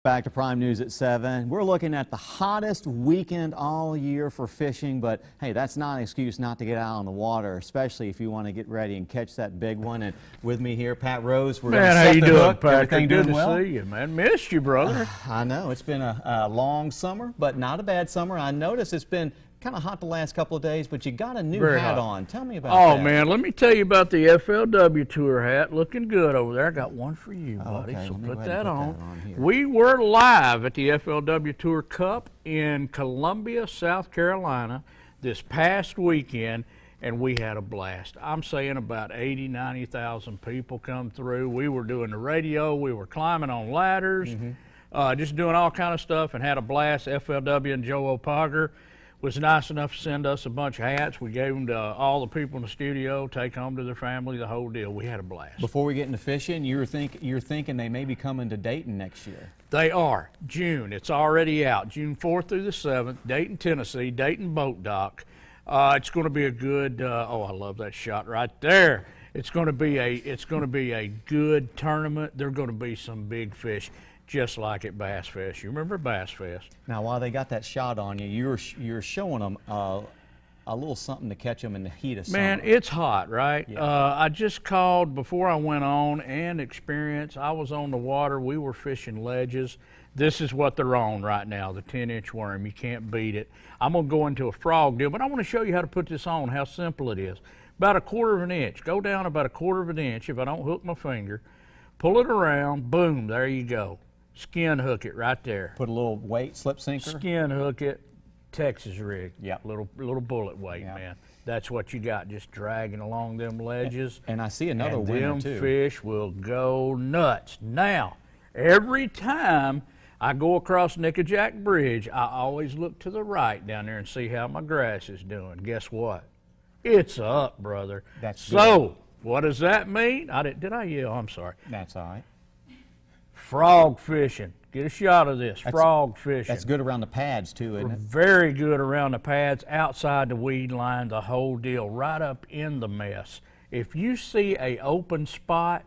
Back to Prime News at 7. We're looking at the hottest weekend all year for fishing, but hey, that's not an excuse not to get out on the water, especially if you want to get ready and catch that big one. And with me here, Pat Rose. We're Man, how you doing, Patrick? Everything Good doing well? to see you, man. Missed you, brother. I know. It's been a long summer, but not a bad summer. I noticed it's been kind of hot the last couple of days, but you got a new hat on. Tell me about that. Oh, man, let me tell you about the FLW Tour hat. Looking good over there. I got one for you, buddy, okay. so Put that on. here. We were live at the FLW Tour Cup in Columbia, South Carolina this past weekend, and we had a blast. I'm saying about 80,000, 90,000 people come through. We were doing the radio. We were climbing on ladders, just doing all kind of stuff, and had a blast. FLW and Joe O'Pogger was nice enough to send us a bunch of hats. We gave them to all the people in the studio, take home to their family, the whole deal. We had a blast. Before we get into fishing, you're thinking they may be coming to Dayton next year. They are. June. It's already out. June 4th through the 7th, Dayton, Tennessee, Dayton Boat Dock. It's going to be a good. Oh, I love that shot right there. It's going to be a good tournament. There're going to be some big fish, just like at Bass Fest. You remember Bass Fest? Now, while they got that shot on you, you're showing them a little something to catch them in the heat of summer. Man, it's hot, right? Yeah. I just called before I went on and experience. I was on the water. We were fishing ledges. This is what they're on right now, the 10-inch worm. You can't beat it. I'm going to go into a frog deal, but I want to show you how to put this on, how simple it is. About 1/4 of an inch. Go down about 1/4 of an inch if I don't hook my finger. Pull it around. Boom, there you go. Skin hook it right there. Put a little weight, slip sinker. Skin hook it, Texas rig. Yeah. Little bullet weight, man. That's what you got, just dragging along them ledges. And I see another winner too. Them fish will go nuts. Now, every time I go across Nickajack Bridge, I always look to the right down there and see how my grass is doing. Guess what? It's up, brother. That's so. good. What does that mean? Did I yell? I'm sorry. That's all right. Frog fishing. Get a shot of this. Frog fishing. That's good around the pads too, isn't it? Very good around the pads, outside the weed line, the whole deal, right up in the mess. If you see an open spot,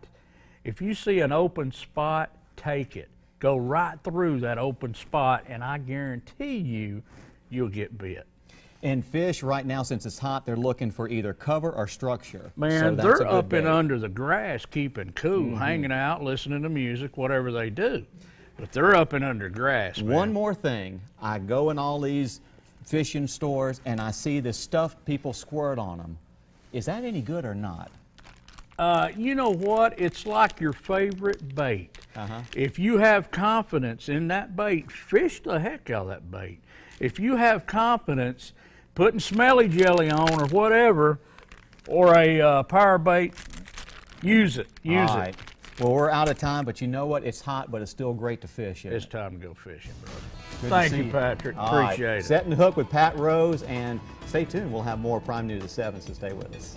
take it. Go right through that open spot, and I guarantee you'll get bit. And fish right now, since it's hot, they're looking for either cover or structure. Man, so they're up and under the grass, keeping cool, hanging out, listening to music, whatever they do. But they're up and under grass, man. One more thing. I go in all these fishing stores, and I see this stuff people squirt on them. Is that any good or not? You know what? It's like your favorite bait. If you have confidence in that bait, fish the heck out of that bait. If you have confidence putting smelly jelly on or whatever, or a power bait, use it. Use it. Well, we're out of time, but you know what? It's hot, but it's still great to fish. It's time to go fishing, brother. Thank you, Patrick. All Appreciate it. Setting the hook with Pat Rose, and stay tuned. We'll have more Prime News at 7, so stay with us.